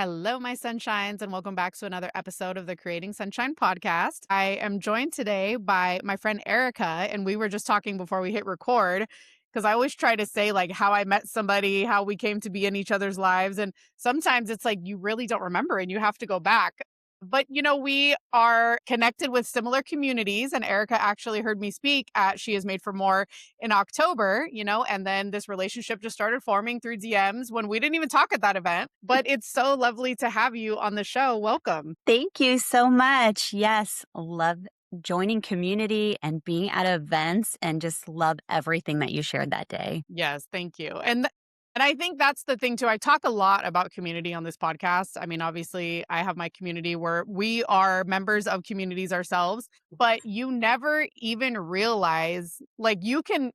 Hello, my sunshines, and welcome back to another episode of the Creating Sunshine podcast. I am joined today by my friend Erika, and we were just talking before we hit record because I always try to say like how I met somebody, how we came to be in each other's lives. And sometimes it's like you really don't remember and you have to go back. But, we are connected with similar communities, and Erica actually heard me speak at She Is Made for More in October, and then this relationship just started forming through DMs when we didn't even talk at that event. But it's so lovely to have you on the show. Welcome. Thank you so much. Yes, love joining community and being at events and just love everything that you shared that day. Yes, thank you. And I think that's the thing too. I talk a lot about community on this podcast. I mean, obviously, I have my community where we are members of communities ourselves, but you never even realize like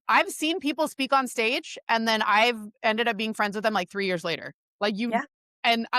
I've seen people speak on stage and then I've ended up being friends with them like 3 years later. Like Yeah.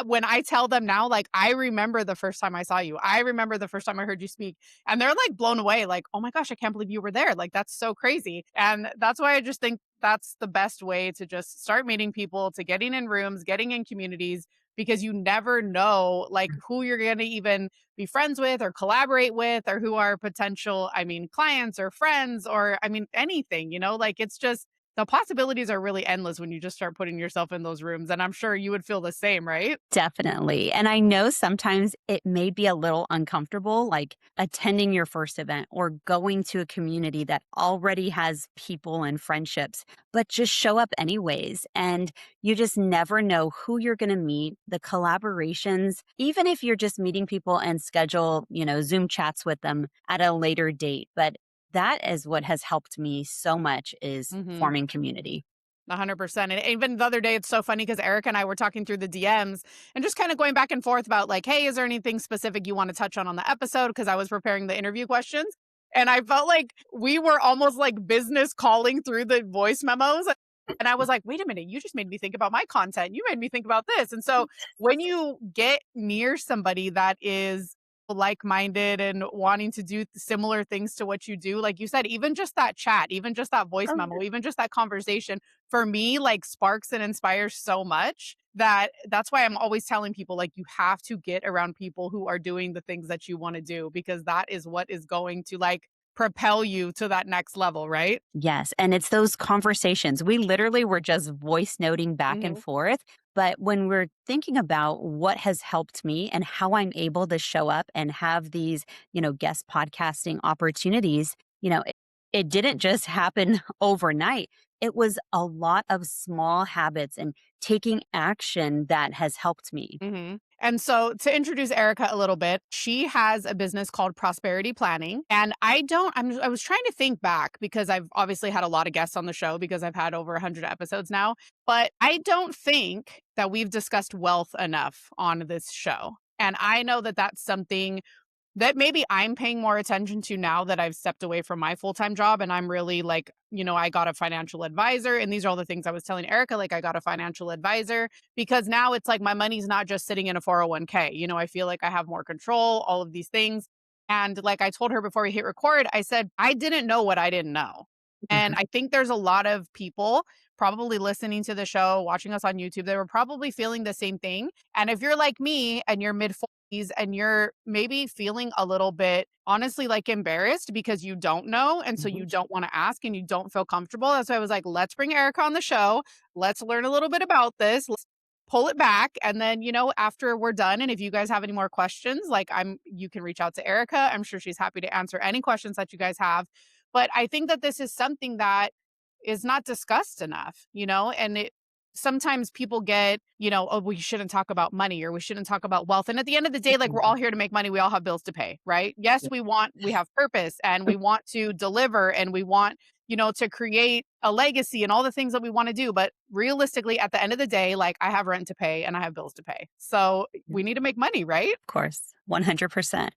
when I tell them now, like, I remember the first time I saw you. I remember the first time I heard you speak. And they're like blown away, like, oh my gosh, I can't believe you were there. Like, that's so crazy. And that's why I just think that's the best way to just start meeting people, to getting in rooms, getting in communities, because you never know like who you're going to even be friends with or collaborate with or who are potential, I mean, clients or friends or, I mean, anything, like it's just, the possibilities are really endless when you just start putting yourself in those rooms. And I'm sure you would feel the same, right? Definitely. And I know sometimes it may be a little uncomfortable, like attending your first event or going to a community that already has people and friendships, but just show up anyways. And you just never know who you're going to meet, the collaborations, even if you're just meeting people and schedule, Zoom chats with them at a later date. But that is what has helped me so much is Mm-hmm. forming community. 100%. And even the other day, it's so funny because Eric and I were talking through the DMs and just kind of going back and forth about like, hey, is there anything specific you want to touch on the episode? Because I was preparing the interview questions. And I felt like we were almost like business calling through the voice memos. And I was like, wait a minute, you just made me think about my content. You made me think about this. And so when you get near somebody that is like-minded and wanting to do similar things to what you do, like you said, even just that chat, even just that voice Oh, memo, even just that conversation for me like sparks and inspires so much that that's why I'm always telling people like you have to get around people who are doing the things that you want to do, because that is what is going to like propel you to that next level, right? yes, and it's those conversations. We literally were just voice noting back and Mhm. forth, but when we're thinking about what has helped me and how I'm able to show up and have these, guest podcasting opportunities, it didn't just happen overnight. It was a lot of small habits and taking action that has helped me. Mhm. And so to introduce Erica a little bit, she has a business called Prosperity Planning. And I was trying to think back because I've obviously had a lot of guests on the show because I've had over 100 episodes now, but I don't think that we've discussed wealth enough on this show. And I know that that's something that maybe I'm paying more attention to now that I've stepped away from my full-time job and I'm really like, I got a financial advisor, and these are all the things I was telling Erica, like I got a financial advisor because now it's like my money's not just sitting in a 401k. I feel like I have more control, all of these things. And like I told her before we hit record, I said, I didn't know what I didn't know. And Mhm. I think there's a lot of people probably listening to the show, watching us on YouTube, they were probably feeling the same thing. And if you're like me and you're mid and you're maybe feeling a little bit honestly like embarrassed because you don't know and so Mhm. you don't want to ask and you don't feel comfortable, that's why I was like, let's bring Erica on the show, let's learn a little bit about this, let's pull it back, and then after we're done, and if you guys have any more questions, like you can reach out to Erica. I'm sure she's happy to answer any questions that you guys have. But I think that this is something that is not discussed enough, and sometimes people get, oh, we shouldn't talk about money or we shouldn't talk about wealth. And at the end of the day, like we're all Mhm. here to make money. We all have bills to pay, right? Yes, Yeah. we have purpose and we want to deliver and we want, to create a legacy and all the things that we want to do. But realistically, at the end of the day, like I have rent to pay and I have bills to pay. So we need to make money, right? Of course, 100%.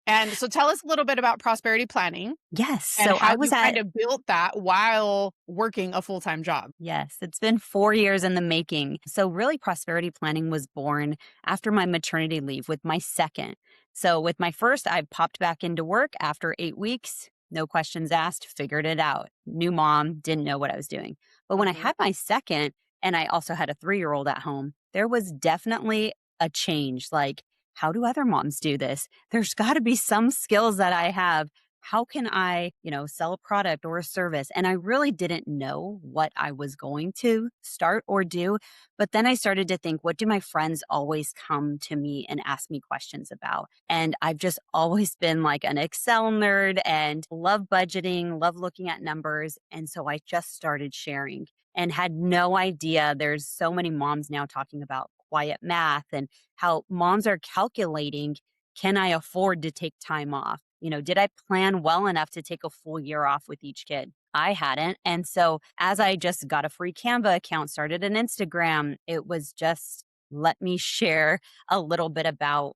And so tell us a little bit about prosperity planning Yes. and So how I you was kind at of built that while working a full-time job. Yes, it's been 4 years in the making. So really prosperity planning was born after my maternity leave with my second. So with my first, I popped back into work after 8 weeks, no questions asked, figured it out. New mom, didn't know what I was doing. But when I Mhm. had my second, and I also had a 3-year-old at home, there was definitely a change. Like, how do other moms do this? There's got to be some skills that I have. How can I, sell a product or a service? And I really didn't know what I was going to start or do. But then I started to think, what do my friends always come to me and ask me questions about? And I've just always been like an Excel nerd and love budgeting, love looking at numbers. And so I just started sharing and had no idea there's so many moms now talking about quiet math and how moms are calculating, can I afford to take time off? Did I plan well enough to take a full year off with each kid? I hadn't. And so as I just got a free Canva account, started an Instagram, it was just let me share a little bit about,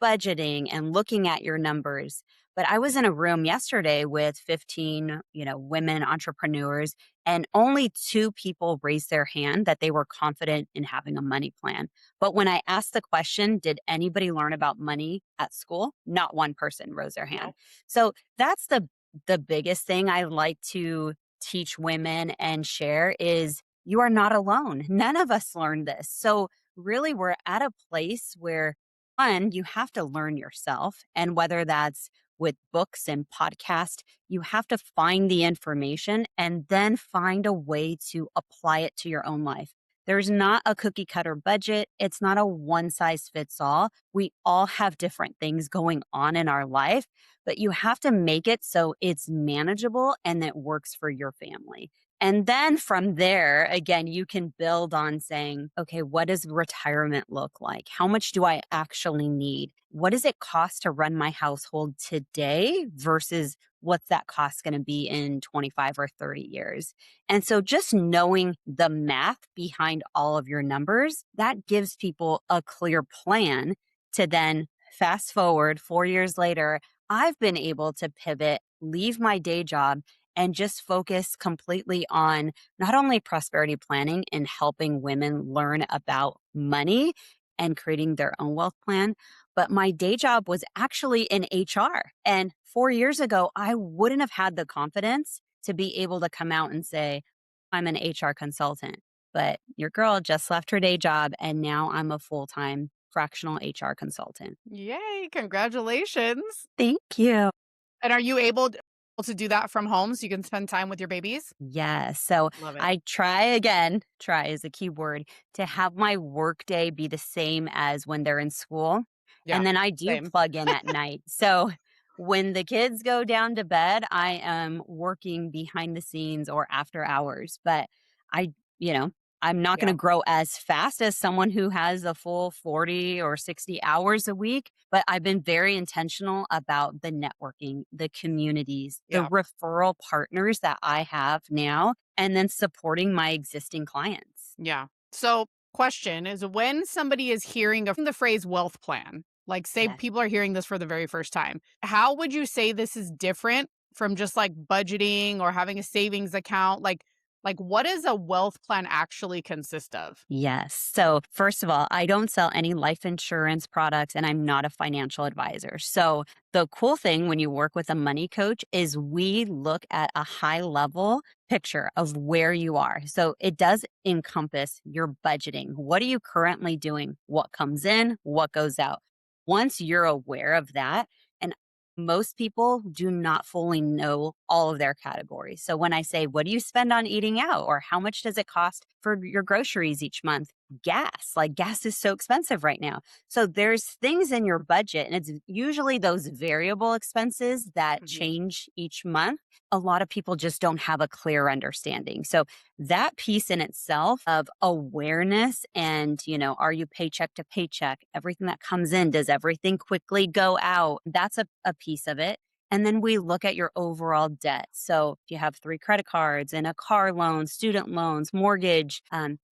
budgeting and looking at your numbers. But I was in a room yesterday with 15, women entrepreneurs, and only two people raised their hand that they were confident in having a money plan. But when I asked the question, did anybody learn about money at school? Not one person rose their hand. No. So that's the biggest thing I like to teach women and share is you are not alone. None of us learned this. So really we're at a place where one, you have to learn yourself. And whether that's with books and podcasts, you have to find the information and then find a way to apply it to your own life. There's not a cookie cutter budget. It's not a one size fits all. We all have different things going on in our life, but you have to make it so it's manageable and it works for your family. And then from there, again, you can build on saying, okay, what does retirement look like? How much do I actually need? What does it cost to run my household today versus what's that cost going to be in 25 or 30 years? And so just knowing the math behind all of your numbers, that gives people a clear plan to then fast forward 4 years later. I've been able to pivot, leave my day job, and just focus completely on not only prosperity planning and helping women learn about money and creating their own wealth plan, but my day job was actually in HR. And 4 years ago, I wouldn't have had the confidence to be able to come out and say, I'm an HR consultant. But your girl just left her day job and now I'm a full time fractional HR consultant. Yay, congratulations. Thank you. And are you able to do that from home so you can spend time with your babies? Yes. So Love it. I try again, try is a key word, to have my work day be the same as when they're in school. Yeah, And then I do same. plug in at night. So when the kids go down to bed, I am working behind the scenes or after hours. But I, you know, I'm not going to Yeah, grow as fast as someone who has a full 40 or 60 hours a week. But I've been very intentional about the networking, the communities, the yeah, referral partners that I have now, and then supporting my existing clients. yeah. So, question is when somebody is hearing the phrase wealth plan, like say Yes. people are hearing this for the very first time, how would you say this is different from just like budgeting or having a savings account? Like what does a wealth plan actually consist of? Yes. So, first of all, I don't sell any life insurance products and I'm not a financial advisor. So, the cool thing when you work with a money coach is we look at a high level picture of where you are. So, it does encompass your budgeting. What are you currently doing? What comes in? What goes out? Once you're aware of that, and most people do not fully know all of their categories. So when I say, what do you spend on eating out? Or how much does it cost for your groceries each month? Gas, like gas is so expensive right now. So there's things in your budget, and it's usually those variable expenses that Mhm. change each month. A lot of people just don't have a clear understanding. So that piece in itself of awareness and, are you paycheck to paycheck? Everything that comes in, does everything quickly go out? That's a piece of it. And then we look at your overall debt. So if you have three credit cards and a car loan, student loans, mortgage,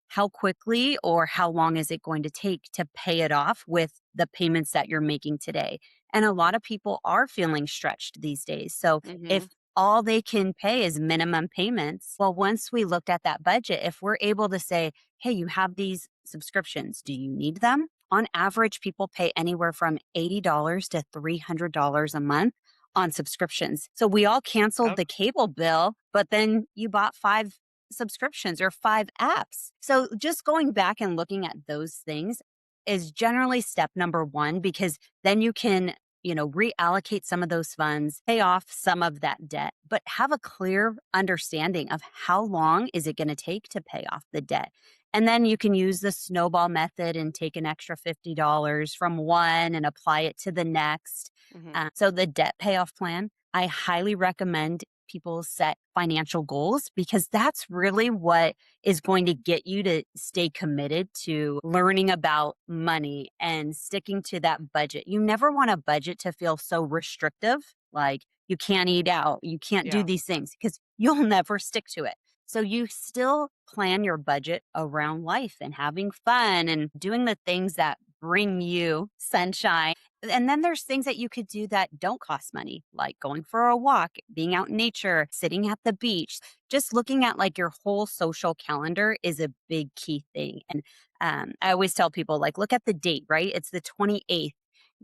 how quickly or how long is it going to take to pay it off with the payments that you're making today? And a lot of people are feeling stretched these days. So if Mhm. all they can pay is minimum payments, well, once we looked at that budget, if we're able to say, hey, you have these subscriptions, do you need them? On average, people pay anywhere from $80 to $300 a month on subscriptions. So we all canceled Yep. the cable bill, but then you bought five subscriptions or five apps. So just going back and looking at those things, is generally step number one, because then you can, reallocate some of those funds, pay off some of that debt, but have a clear understanding of how long is it going to take to pay off the debt. And then you can use the snowball method and take an extra $50 from one and apply it to the next. Mhm. So, the debt payoff plan, I highly recommend people set financial goals, because that's really what is going to get you to stay committed to learning about money and sticking to that budget. You never want a budget to feel so restrictive, like you can't eat out, you can't do Yeah. these things, because you'll never stick to it. So you still plan your budget around life and having fun and doing the things that bring you sunshine. And then there's things that you could do that don't cost money, like going for a walk, being out in nature, sitting at the beach. Just looking at like your whole social calendar is a big key thing. And I always tell people, like, look at the date, right? It's the 28th.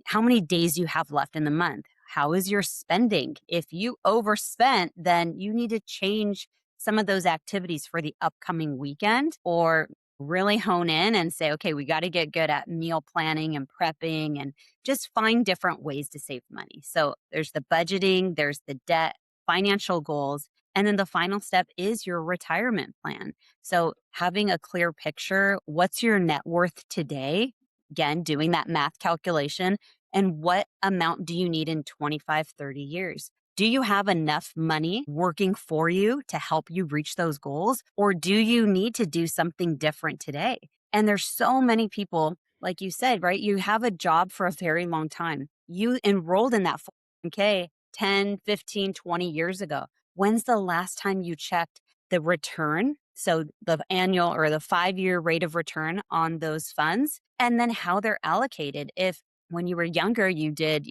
How many days you have left in the month? How is your spending? If you overspent, then you need to change some of those activities for the upcoming weekend, or really hone in and say, okay, we got to get good at meal planning and prepping and just find different ways to save money. So there's the budgeting, there's the debt, financial goals. And then the final step is your retirement plan. So having a clear picture, what's your net worth today? Again, doing that math calculation. And what amount do you need in 25, 30 years? Do you have enough money working for you to help you reach those goals? Or do you need to do something different today? And there's so many people, like you said, right? You have a job for a very long time. You enrolled in that 401k 10, 15, 20 years ago. When's the last time you checked the return? So the annual or the 5-year rate of return on those funds, and then how they're allocated. If when you were younger, you did,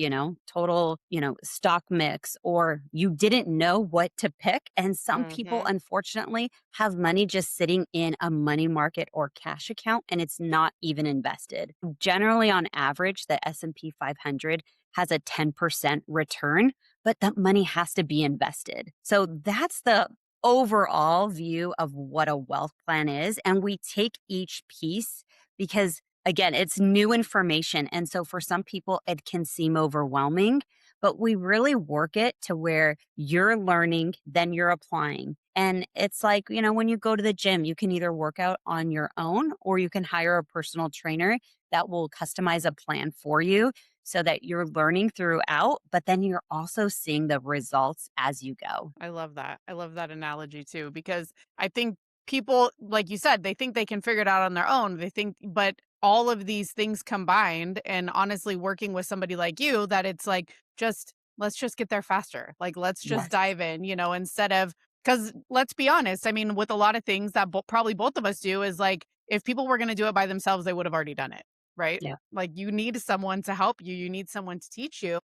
total, stock mix, or you didn't know what to pick. And some people, Mhm. unfortunately, have money just sitting in a money market or cash account, and it's not even invested. Generally, on average, the S&P 500 has a 10% return, but that money has to be invested. So that's the overall view of what a wealth plan is. And we take each piece because, again, it's new information. And so for some people, it can seem overwhelming, but we really work it to where you're learning, then you're applying. And it's like, when you go to the gym, you can either work out on your own or you can hire a personal trainer that will customize a plan for you so that you're learning throughout, but then you're also seeing the results as you go. I love that. I love that analogy too, because I think people, like you said, they think they can figure it out on their own. They think, but all of these things combined, and honestly, working with somebody like you, that it's like, just let's just get there faster. Like, let's just Yes. dive in, instead of, because let's be honest, I mean, with a lot of things that probably both of us do, is like, if people were going to do it by themselves, they would have already done it. Right. Yeah. Like, you need someone to help you, you need someone to teach you.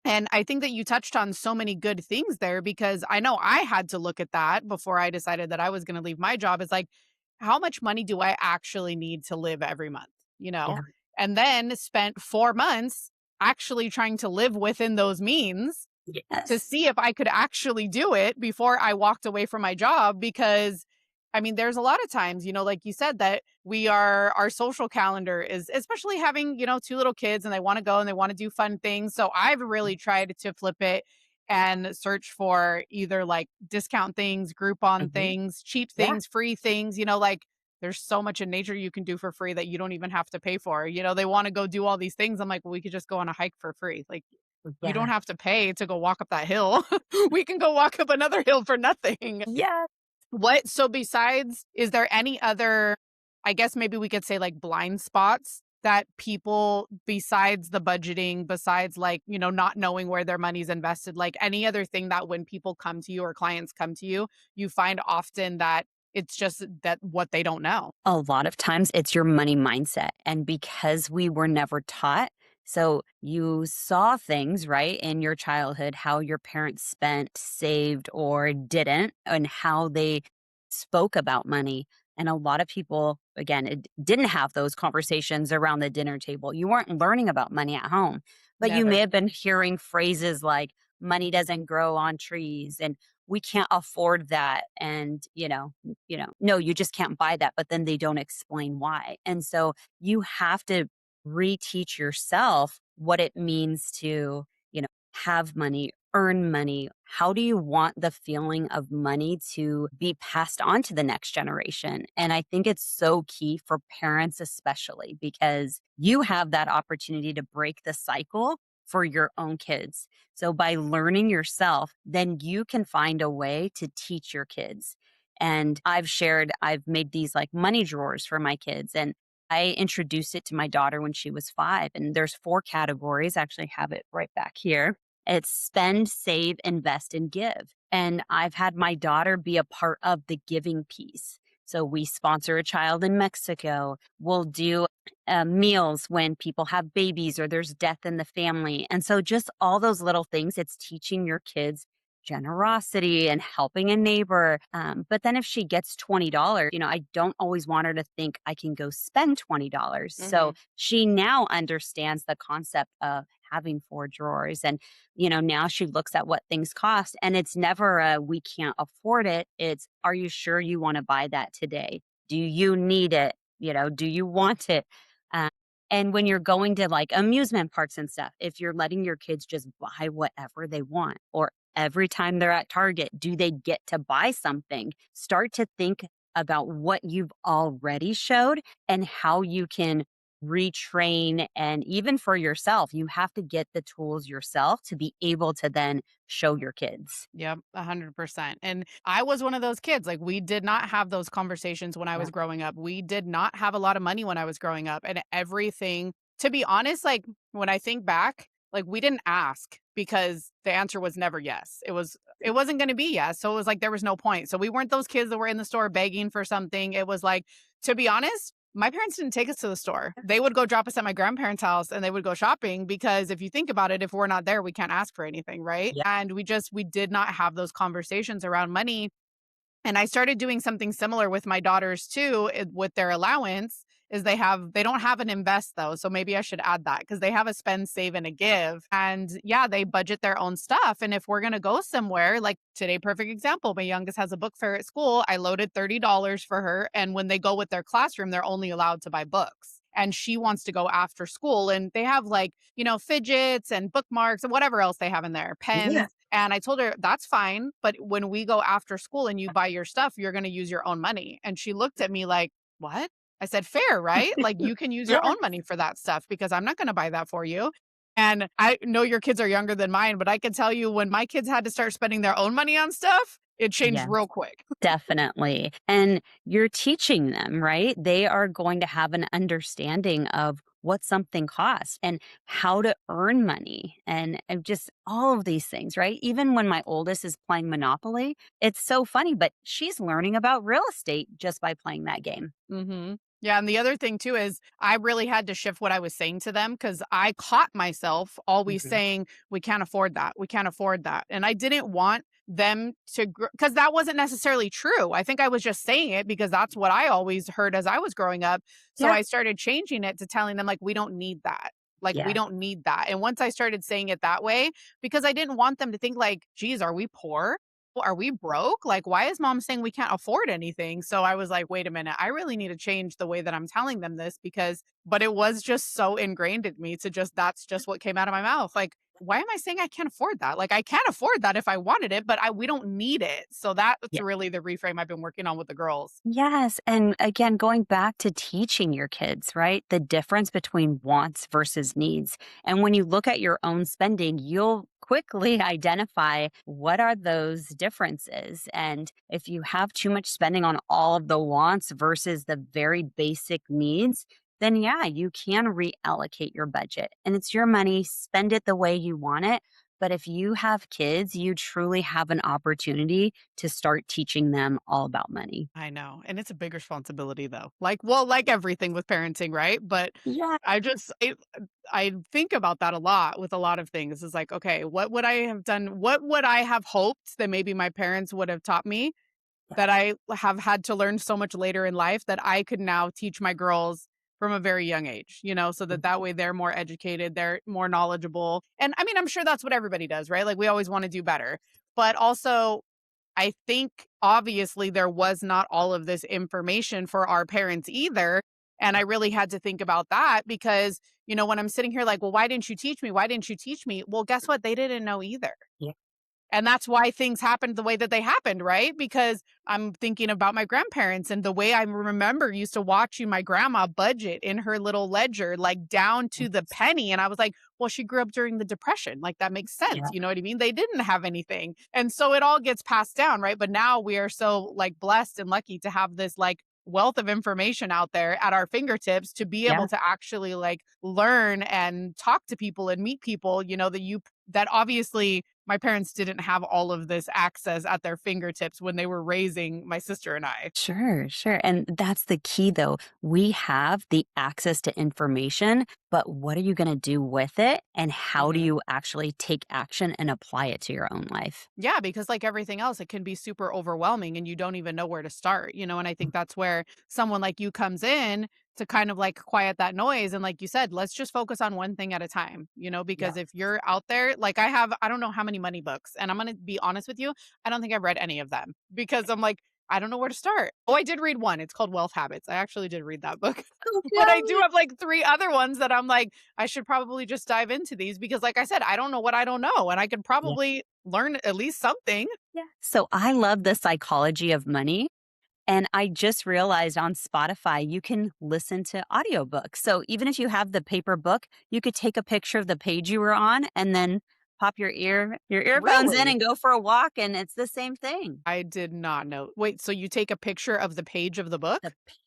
And I think that you touched on so many good things there, because I know I had to look at that before I decided that I was going to leave my job. Is like, how much money do I actually need to live every month? You know? Yeah. And then spent 4 months actually trying to live within those means to Yes. see if I could actually do it before I walked away from my job. Because I mean, there's a lot of times, like you said, that our social calendar is, especially having, two little kids and they want to go and they want to do fun things. So I've really tried to flip it and search for either like discount things, Groupon Mhm. things, cheap Yeah. things, free things, like there's so much in nature you can do for free that you don't even have to pay for. They want to go do all these things. I'm like, well, we could just go on a hike for free. Like, we don't Yeah. have to pay to go walk up that hill. We can go walk up another hill for nothing. Yeah. So besides, is there any other, I guess maybe we could say like blind spots that people, besides the budgeting, besides like, not knowing where their money's invested, like any other thing that when people come to you or clients come to you, you find often that it's just that what they don't know. A lot of times it's your money mindset. And because we were never taught, so you saw things, right, in your childhood, how your parents spent, saved, or didn't, and how they spoke about money. And a lot of people, again, didn't have those conversations around the dinner table. You weren't learning about money at home, but you may Never. have been hearing phrases like, money doesn't grow on trees, and we can't afford that. And, no, you just can't buy that. But then they don't explain why. And so you have to reteach yourself what it means to, have money, earn money. How do you want the feeling of money to be passed on to the next generation? And I think it's so key for parents, especially because you have that opportunity to break the cycle for your own kids. So by learning yourself, then you can find a way to teach your kids. And I've made these like money drawers for my kids. And I introduced it to my daughter when she was 5. And there's 4 categories. I actually have it right back here. It's spend, save, invest, and give. And I've had my daughter be a part of the giving piece. So we sponsor a child in Mexico. We'll do meals when people have babies or there's death in the family. And so just all those little things, it's teaching your kids generosity and helping a neighbor. But then if she gets $20, I don't always want her to think I can go spend $20. So Mhm. she now understands the concept of having 4 drawers. And, now she looks at what things cost and it's never a, we can't afford it. It's, are you sure you want to buy that today? Do you need it? Do you want it? Uh, and when you're going to like amusement parks and stuff, if you're letting your kids just buy whatever they want, or every time they're at Target, do they get to buy something? Start to think about what you've already showed and how you can retrain. And even for yourself, you have to get the tools yourself to be able to then show your kids. Yep, 100%. And I was one of those kids. Like, we did not have those conversations when I Yeah. was growing up. We did not have a lot of money when I was growing up. And everything, to be honest, like, when I think back, like, we didn't ask because the answer was never yes. It wasn't going to be yes. So it was like there was no point. So we weren't those kids that were in the store begging for something. It was like, to be honest, my parents didn't take us to the store. They would go drop us at my grandparents' house and they would go shopping because if you think about it, if we're not there, we can't ask for anything, right? Yeah. And we did not have those conversations around money. And I started doing something similar with my daughters too, with their allowance is they don't have an invest though. So maybe I should add that because they have a spend, save, and a give. And yeah, they budget their own stuff. And if we're gonna go somewhere, like today, perfect example, my youngest has a book fair at school. I loaded $30 for her. And when they go with their classroom, they're only allowed to buy books. And she wants to go after school. And they have like, fidgets and bookmarks and whatever else they have in there, Yeah. pens. And I told her, that's fine. But when we go after school and you buy your stuff, you're going to use your own money. And she looked at me like, what? I said, fair, right? Like you can use your Yeah. own money for that stuff because I'm not going to buy that for you. And I know your kids are younger than mine, but I can tell you when my kids had to start spending their own money on stuff, it changed Yeah. real quick. Definitely. And you're teaching them, right? They are going to have an understanding of what something costs and how to earn money and just all of these things, right? Even when my oldest is playing Monopoly, it's so funny, but she's learning about real estate just by playing that game. Yeah, and the other thing too is I really had to shift what I was saying to them because I caught myself always Mhm. saying, "We can't afford that. We can't afford that," and I didn't want them to because that wasn't necessarily true. I think I was just saying it because that's what I always heard as I was growing up. So Yeah. I started changing it to telling them like, "We don't need that." Like, we Yeah. don't need that. And once I started saying it that way, because I didn't want them to think like, geez, are we poor? Are we broke? Like, why is mom saying we can't afford anything? So I was like, wait a minute, I really need to change the way that I'm telling them this but it was just so ingrained in me to that's just what came out of my mouth. Like, why am I saying I can't afford that? Like, I can't afford that if I wanted it, but we don't need it. So that's really the reframe I've been working on with the girls. Yes. And again, going back to teaching your kids, right? The difference between wants versus needs. And when you look at your own spending, you'll quickly identify what are those differences. And if you have too much spending on all of the wants versus the very basic needs, then yeah, you can reallocate your budget and it's your money. Spend it the way you want it. But if you have kids, you truly have an opportunity to start teaching them all about money. I know. And it's a big responsibility though. Like everything with parenting, right? But Yeah. I just I think about that a lot with a lot of things. It's like, okay, what would I have done? What would I have hoped that maybe my parents would have taught me Yeah. that I have had to learn so much later in life that I could now teach my girls from a very young age, so that way they're more educated, they're more knowledgeable. And I mean, I'm sure that's what everybody does, right? Like we always want to do better. But also I think obviously there was not all of this information for our parents either. And I really had to think about that because when I'm sitting here like, well, why didn't you teach me? Why didn't you teach me? Well, guess what? They didn't know either. Yeah. And that's why things happened the way that they happened, right? Because I'm thinking about my grandparents and the way I remember used to watching my grandma budget in her little ledger, like down to the Yes. penny. And I was like, well, she grew up during the Depression. Like that makes sense. Yeah. You know what I mean? They didn't have anything. And so it all gets passed down, right? But now we are so like blessed and lucky to have this like wealth of information out there at our fingertips to be Yeah. able to actually like learn and talk to people and meet people, that obviously my parents didn't have all of this access at their fingertips when they were raising my sister and I. Sure, sure. And that's the key, though. We have the access to information, but what are you going to do with it? And how do Mhm. you actually take action and apply it to your own life? Yeah, because like everything else, it can be super overwhelming and you don't even know where to start, and I think that's where someone like you comes in to kind of like quiet that noise. And like you said, let's just focus on one thing at a time, Yeah. because if you're out there, like I don't know how many money books, and I'm going to be honest with you, I don't think I've read any of them because I'm like, I don't know where to start. Oh, I did read one. It's called Wealth Habits. I actually did read that book. Oh, But I do good. have like three other ones that I'm like, I should probably just dive into these because, like I said, I don't know what I don't know. And I could Yeah. probably learn at least something. Yeah. So I love the psychology of money. And I just realized on Spotify, you can listen to audiobooks. So even if you have the paper book, you could take a picture of the page you were on and then pop your earphones in Really? and go for a walk and it's the same thing. I did not know. Wait, so you take a picture of the page of the The book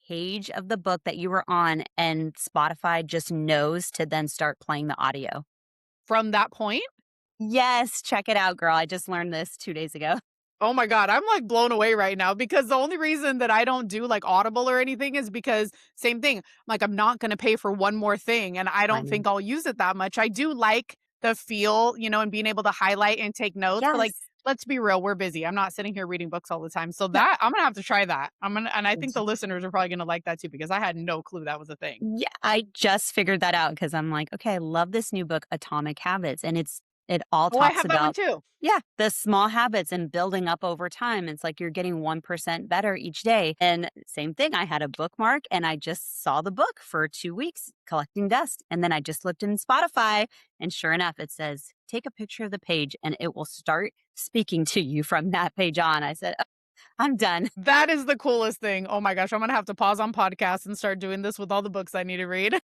page of the book that you were on and Spotify just knows to then start playing the audio. from that point? Yes, check it out, girl. I just learned this 2 days ago. Oh my God, I'm like blown away right now because the only reason that I don't do like Audible or anything is because same thing. Like I'm not going to pay for one more thing and I don't Right. think I'll use it that much. I do like the feel, and being able to highlight and take notes, but like Yes. let's be real, we're busy. I'm not sitting here reading books all the time. So Yeah. that I'm going to have to try that. And I think the listeners are probably going to like that too because I had no clue that was a thing. Yeah, I just figured that out because I'm like, okay, I love this new book, Atomic Habits. And it all Oh, I talks have that one about, too. yeah, the small habits and building up over time. It's like you're getting 1% better each day. And same thing, I had a bookmark and I just saw the book for 2 weeks collecting dust. And then I just looked in Spotify and sure enough, it says, take a picture of the page and it will start speaking to you from that page on. I said, "Oh, I'm done." That is the coolest thing. Oh my gosh, I'm going to have to pause on podcasts and start doing this with all the books I need to read.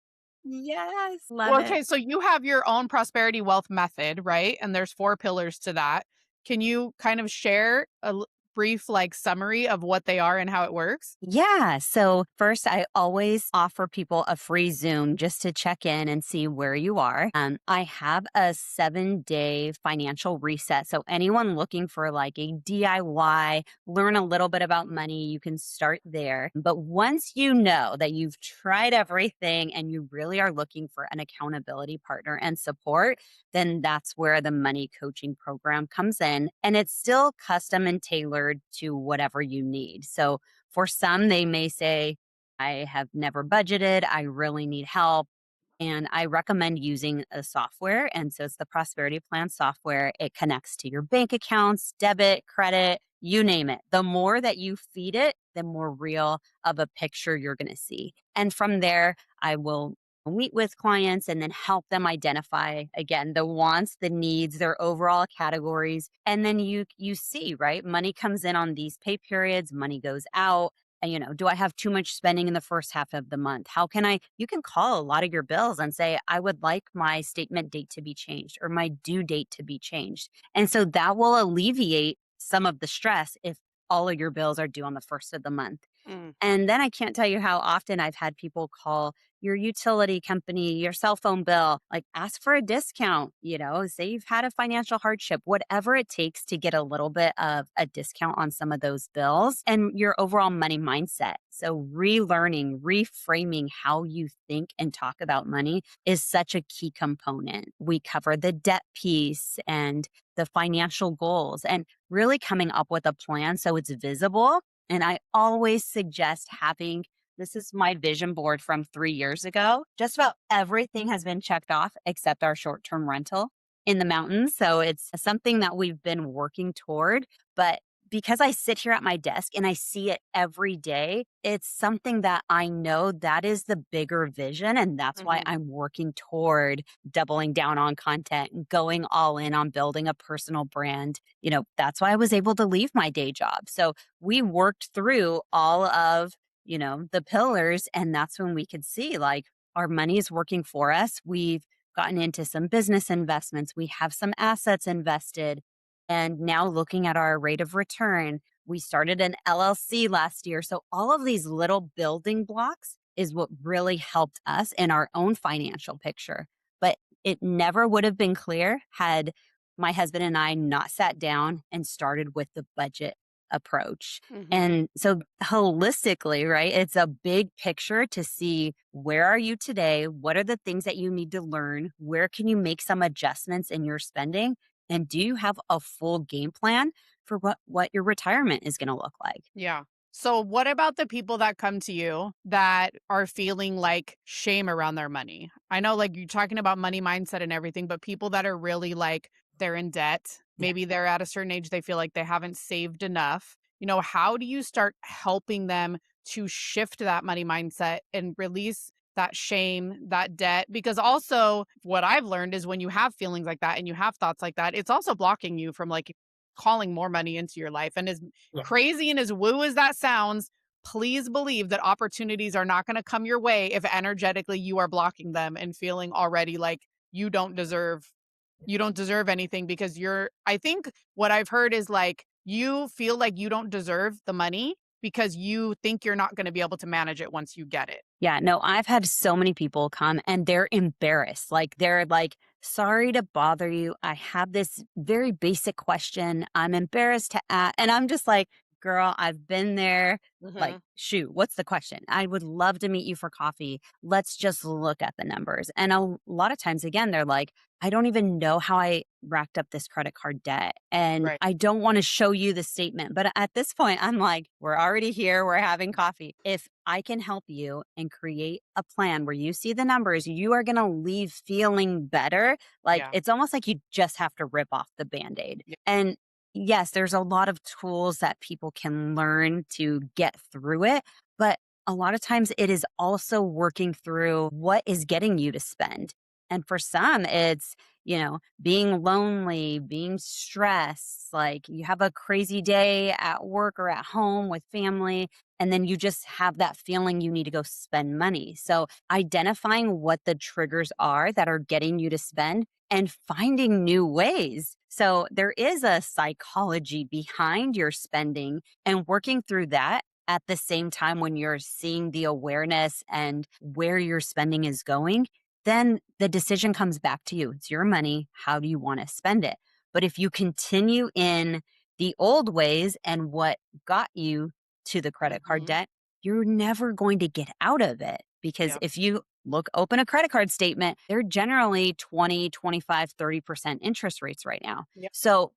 Yes, love Well, it. okay, so you have your own prosperity wealth method, right? And there's 4 pillars to that. Can you kind of share a brief like summary of what they are and how it works? Yeah. So, first, I always offer people a free Zoom just to check in and see where you are. I have a 7-day financial reset. So, anyone looking for like a DIY, learn a little bit about money, you can start there. But once you know that you've tried everything and you really are looking for an accountability partner and support, then that's where the money coaching program comes in. And it's still custom and tailored to whatever you need. So, for some, they may say, I have never budgeted, I really need help. And I recommend using a software. And so it's the Prosperity Plan software. It connects to your bank accounts, debit, credit, you name it. The more that you feed it, the more real of a picture you're going to see. And from there, I will meet with clients and then help them identify again the wants, the needs, their overall categories. And then you see, right? Money comes in on these pay periods, money goes out. And, do I have too much spending in the first half of the month? How can you can call a lot of your bills and say, I would like my statement date to be changed or my due date to be changed. And so that will alleviate some of the stress if all of your bills are due on the first of the month. Mm. And then I can't tell you how often I've had people call your utility company, your cell phone bill, like ask for a discount, say you've had a financial hardship, whatever it takes to get a little bit of a discount on some of those bills and your overall money mindset. So, relearning, reframing how you think and talk about money is such a key component. We cover the debt piece and the financial goals and really coming up with a plan so it's visible. And I always suggest having this is my vision board from 3 years ago. Just about everything has been checked off except our short term rental in the mountains. So it's something that we've been working toward. But because I sit here at my desk and I see it every day, it's something that I know that is the bigger vision. And that's why Mhm. I'm working toward doubling down on content and going all in on building a personal brand. That's why I was able to leave my day job. So we worked through all of, the pillars. And that's when we could see like our money is working for us. We've gotten into some business investments, we have some assets invested. And now looking at our rate of return, we started an LLC last year. So all of these little building blocks is what really helped us in our own financial picture. But it never would have been clear had my husband and I not sat down and started with the budget approach. Mhm. And so holistically, right, it's a big picture to see where are you today? What are the things that you need to learn? Where can you make some adjustments in your spending? And do you have a full game plan for what your retirement is going to look like? Yeah. So what about the people that come to you that are feeling like shame around their money? I know like you're talking about money mindset and everything, but people that are really like they're in debt, Yeah. maybe they're at a certain age they feel like they haven't saved enough. How do you start helping them to shift that money mindset and release that shame, that debt? Because also what I've learned is when you have feelings like that and you have thoughts like that, it's also blocking you from like calling more money into your life. And as Yeah. crazy and as woo as that sounds, please believe that opportunities are not going to come your way if energetically you are blocking them and feeling already like you don't deserve anything because I think what I've heard is like you feel like you don't deserve the money because you think you're not going to be able to manage it once you get it. Yeah, no, I've had so many people come and they're embarrassed. Like, they're like, sorry to bother you. I have this very basic question. I'm embarrassed to ask. And I'm just like, girl, I've been there. Like, Mhm. shoot, what's the question? I would love to meet you for coffee. Let's just look at the numbers. And a lot of times, again, they're like, I don't even know how I racked up this credit card debt. And Right. I don't want to show you the statement. But at this point, I'm like, we're already here. We're having coffee. If I can help you and create a plan where you see the numbers, you are going to leave feeling better. Like, Yeah. it's almost like you just have to rip off the band aid. Yeah. And yes, there's a lot of tools that people can learn to get through it. But a lot of times it is also working through what is getting you to spend. And for some, it's, being lonely, being stressed, like you have a crazy day at work or at home with family, and then you just have that feeling you need to go spend money. So identifying what the triggers are that are getting you to spend and finding new ways. So there is a psychology behind your spending and working through that at the same time when you're seeing the awareness and where your spending is going, then the decision comes back to you. It's your money. How do you want to spend it? But if you continue in the old ways and what got you to the credit card Mhm. debt, you're never going to get out of it. Because Yeah. if you open a credit card statement, they're generally 20, 25, 30% interest rates right now. Yeah. So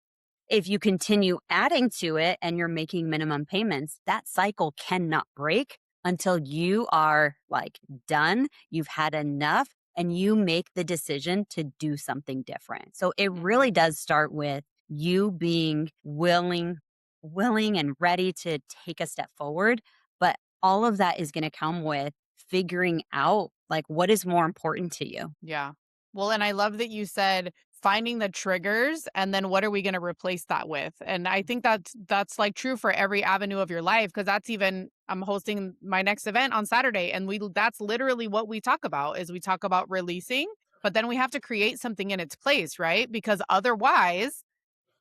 if you continue adding to it and you're making minimum payments, that cycle cannot break until you are like done, you've had enough, and you make the decision to do something different. So it really Mhm. does start with you being willing and ready to take a step forward. But all of that is going to come with figuring out like what is more important to you. Yeah. Well, and I love that you said finding the triggers and then what are we going to replace that with? And I think that's like true for every avenue of your life because that's even I'm hosting my next event on Saturday and we that's literally what we talk about is we talk about releasing, but then we have to create something in its place, right? Because otherwise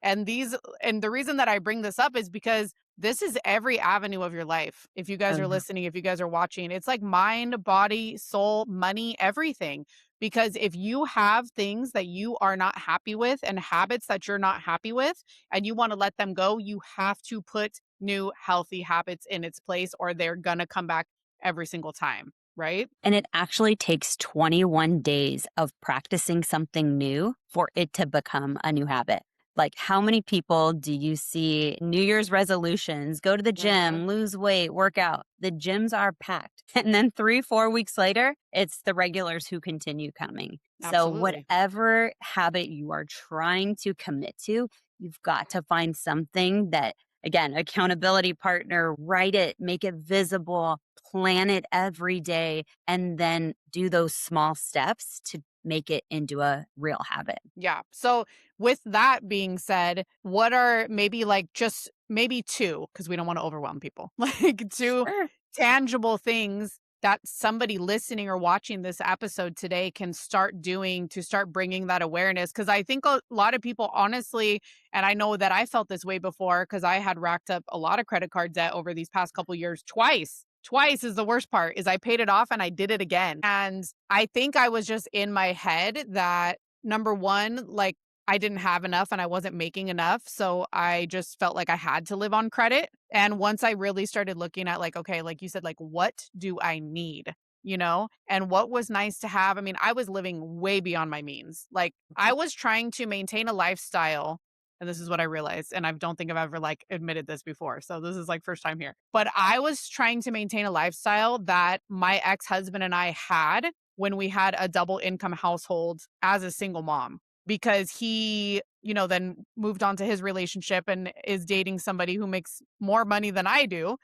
and the reason that I bring this up is because this is every avenue of your life. If you guys Oh, are yeah. listening, if you guys are watching, it's like mind, body, soul, money, everything. Because if you have things that you are not happy with and habits that you're not happy with and you want to let them go, you have to put new healthy habits in its place or they're going to come back every single time, right? And it actually takes 21 days of practicing something new for it to become a new habit. Like, how many people do you see New Year's resolutions, go to the Mhm. gym, lose weight, work out? The gyms are packed. And then 3, 4 weeks later, it's the regulars who continue coming. So, Absolutely. whatever habit you are trying to commit to, you've got to find something that again, accountability partner, write it, make it visible, plan it every day, and then do those small steps to make it into a real habit. Yeah. So, with that being said, what are maybe like just maybe two, because we don't want to overwhelm people, like two Sure. tangible things that somebody listening or watching this episode today can start doing to start bringing that awareness? Because I think a lot of people, honestly, and I know that I felt this way before because I had racked up a lot of credit card debt over these past couple years twice. Twice is the worst part is I paid it off and I did it again. And I think I was just in my head that number 1, like, I didn't have enough and I wasn't making enough, so I just felt like I had to live on credit, and once I really started looking at, like, okay, like you said, like, what do I need? You know? And what was nice to have, I mean, I was living way beyond my means. Like, I was trying to maintain a lifestyle, and this is what I realized, and I don't think I've ever, like, admitted this before, so this is, like, first time here. But I was trying to maintain a lifestyle that my ex-husband and I had when we had a double income household as a single mom because he, then moved on to his relationship and is dating somebody who makes more money than I do,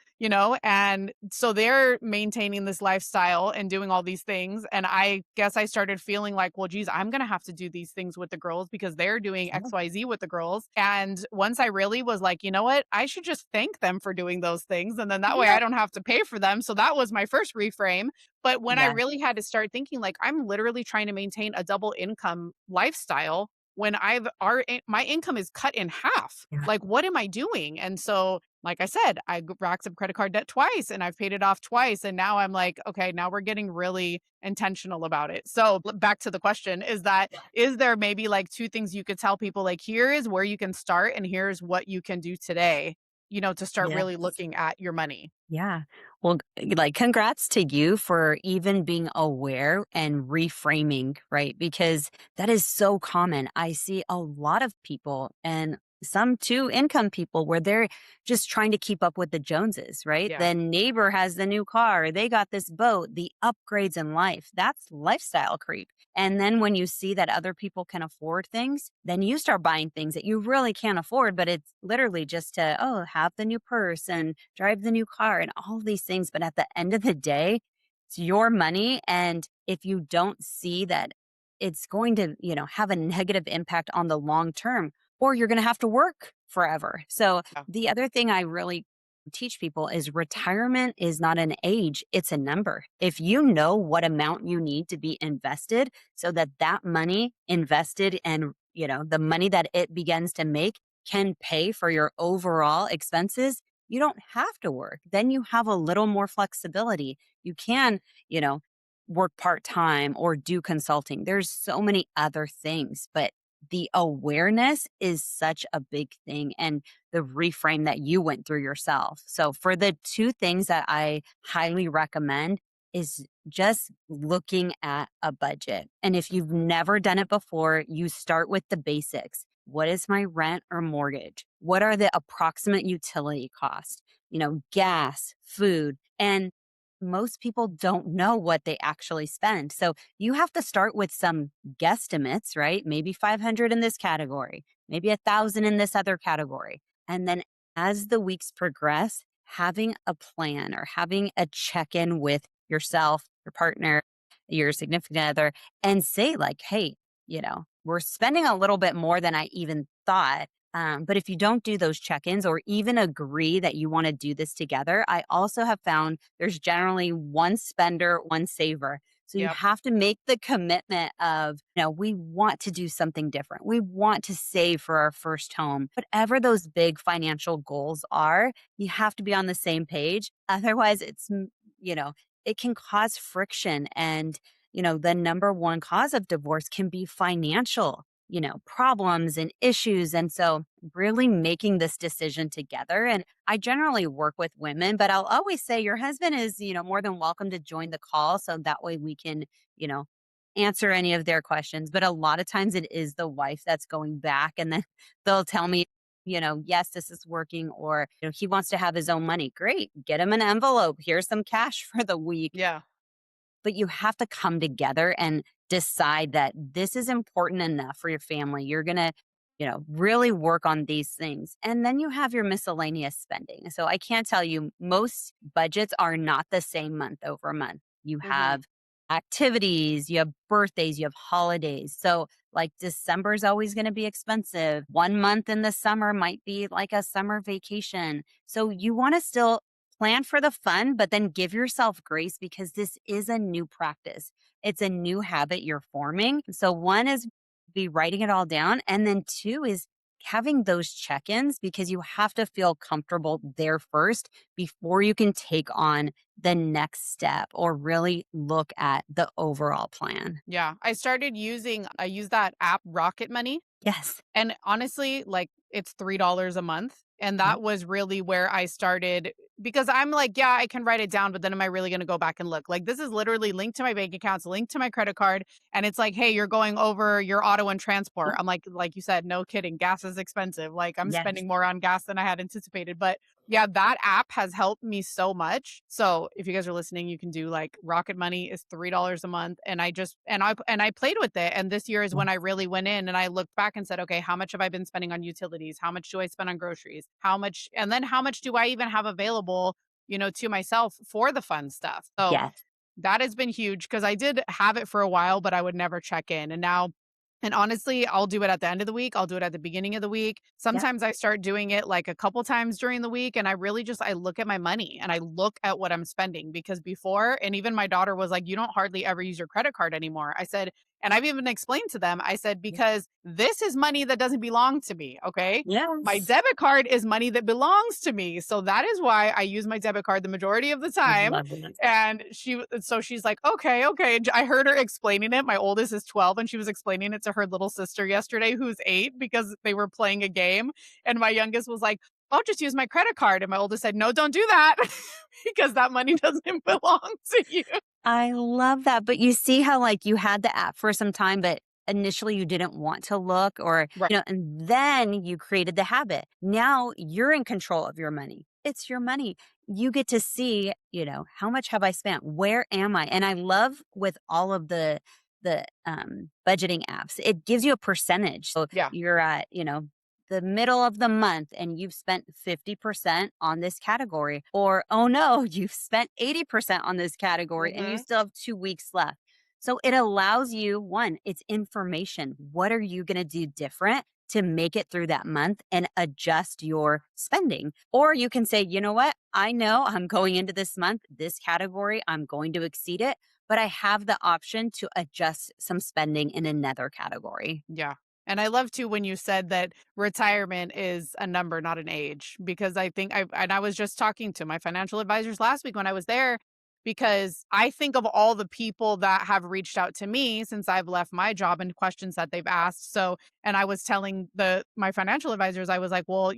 and so they're maintaining this lifestyle and doing all these things. And I guess I started feeling like, well, geez, I'm going to have to do these things with the girls because they're doing Sure. XYZ with the girls. And once I really was like, you know what, I should just thank them for doing those things. And then that way I Yeah. don't have to pay for them. So that was my first reframe. But when I Yeah. really had to start thinking, like, I'm literally trying to maintain a double income lifestyle when my income is cut in half. Yeah. Like, what am I doing? And so, like I said, racked up credit card debt twice and I've paid it off twice. And now I'm like, okay, now we're getting really intentional about it. So back to the question is there maybe like two things you could tell people, like, here is where you can start and here's what you can do today, to start Yeah. really looking at your money? Yeah. Well, like, congrats to you for even being aware and reframing, right? Because that is so common. I see a lot of people and some two income people where they're just trying to keep up with the Joneses, right? Yeah. The neighbor has the new car, they got this boat, the upgrades in life. That's lifestyle creep. And then when you see that other people can afford things, then you start buying things that you really can't afford, but it's literally just to, oh, have the new purse and drive the new car and all these things. But at the end of the day, it's your money. And if you don't see that it's going to, have a negative impact on the long term, or you're going to have to work forever. So Yeah. the other thing I really teach people is retirement is not an age, it's a number. If you know what amount you need to be invested so that that money invested and, the money that it begins to make can pay for your overall expenses, you don't have to work. Then you have a little more flexibility. You can, you know, work part time or do consulting. There's so many other things, but the awareness is such a big thing and the reframe that you went through yourself. So, for the two things that I highly recommend is just looking at a budget. And if you've never done it before, you start with the basics. What is my rent or mortgage? What are the approximate utility costs? Gas, food, and most people don't know what they actually spend. So you have to start with some guesstimates, right? Maybe 500 in this category, maybe 1,000 in this other category. And then as the weeks progress, having a plan or having a check in with yourself, your partner, your significant other, and say, like, hey, we're spending a little bit more than I even thought. But if you don't do those check ins or even agree that you want to do this together, I also have found there's generally one spender, one saver. So you Yep. have to make the commitment of, we want to do something different. We want to save for our first home. Whatever those big financial goals are, you have to be on the same page. Otherwise, you know, it can cause friction. And, the number one cause of divorce can be financial, problems and issues. And so, really making this decision together. And I generally work with women, but I'll always say your husband is, more than welcome to join the call. So that way we can, you know, answer any of their questions. But a lot of times it is the wife that's going back and then they'll tell me, yes, this is working, or, he wants to have his own money. Great. Get him an envelope. Here's some cash for the week. Yeah. But you have to come together and decide that this is important enough for your family. You're going to, really work on these things. And then you have your miscellaneous spending. So I can't tell you, most budgets are not the same month over month. You Mhm. have activities, you have birthdays, you have holidays. So, like, December is always going to be expensive. One month in the summer might be like a summer vacation. So, you want to still plan for the fun, but then give yourself grace because this is a new practice. It's a new habit you're forming. So, one is be writing it all down. And then two is having those check ins because you have to feel comfortable there first before you can take on the next step or really look at the overall plan. Yeah, I use that app Rocket Money. Yes. And honestly, like, it's $3 a month, and Yeah. that was really where I started because I'm like, "Yeah, I can write it down, but then am I really gonna go back and look?" Like, this is literally linked to my bank accounts, linked to my credit card, and it's like, "Hey, you're going over your auto and transport." I'm like you said, "No kidding, gas is expensive." Like, I'm Yes. spending more on gas than I had anticipated, but yeah, that app has helped me so much. So, if you guys are listening, you can do, like, Rocket Money is $3 a month, and I played with it, and this year is when I Yes. really went in and I looked back and said, "Okay, how much have I been spending on utilities? How much do I spend on groceries? How much and then how much do I even have available, to myself for the fun stuff?" So, Yes. that has been huge because I did have it for a while, but I would never check in. And honestly, I'll do it at the end of the week. I'll do it at the beginning of the week. Yep. Sometimes I start doing it like a couple times during the week and I look at my money and I look at what I'm spending because before and even my daughter was like, "You don't hardly ever use your credit card anymore." I said, and I've even explained to them, I said, Yeah. "Because this is money that doesn't belong to me, okay? My Yes. debit card is money that belongs to me. So that is why I use my debit card the majority of the I time." love it. And so she's like, "Okay, okay." And I heard her explaining it. My oldest is 12 and she was explaining it to her little sister yesterday who's 8 because they were playing a game. And my youngest was like, "I'll just use my credit card." And my oldest said, "No, don't do that because that money doesn't belong to you." I love that. But you see how, like, you had the app for some time, but initially you didn't want to look, or, Right. and then you created the habit. Now you're in control of your money. It's your money. You get to see, how much have I spent? Where am I? And I love with all of the budgeting apps, it gives you a percentage. So Yeah. you're at, the middle of the month and you've spent 50% on this category, or oh no, you've spent 80% on this category and you Mhm. still have 2 weeks left. So it allows you, one, it's information. What are you going to do different to make it through that month and adjust your spending? Or you can say, you know what? I know I'm going into this month, this category, I'm going to exceed it, but I have the option to adjust some spending in another category. Yeah. And I love too when you said that retirement is a number, not an age, because I was just talking to my financial advisors last week when I was there, because I think of all the people that have reached out to me since I've left my job and questions that they've asked. So, and I was telling my financial advisors, I was like, "Well,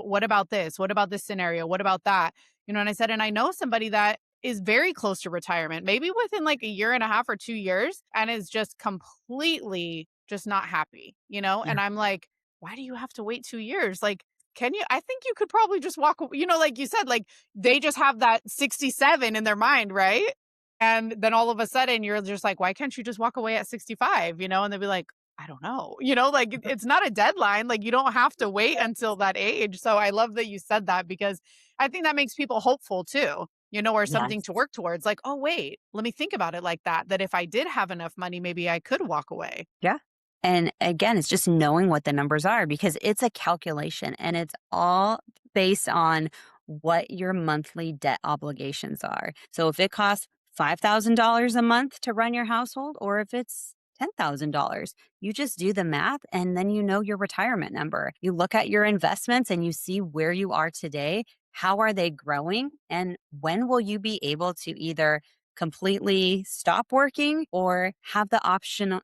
what about this? What about this scenario? What about that?" And I said, and I know somebody that is very close to retirement, maybe within like a year and a half or 2 years, and is just completely just not happy, Yeah. And I'm like, why do you have to wait 2 years? Like, can you? I think you could probably just walk, like you said, like they just have that 67 in their mind, right? And then all of a sudden you're just like, why can't you just walk away at 65, And they'll be like, I don't know, like it's not a deadline. Like you don't have to wait until that age. So I love that you said that because I think that makes people hopeful too, or something Yes. to work towards. Like, oh, wait, let me think about it like that, that if I did have enough money, maybe I could walk away. Yeah. And again, it's just knowing what the numbers are because it's a calculation and it's all based on what your monthly debt obligations are. So if it costs $5,000 a month to run your household, or if it's $10,000, you just do the math and then you know your retirement number. You look at your investments and you see where you are today. How are they growing? And when will you be able to either completely stop working or have the option,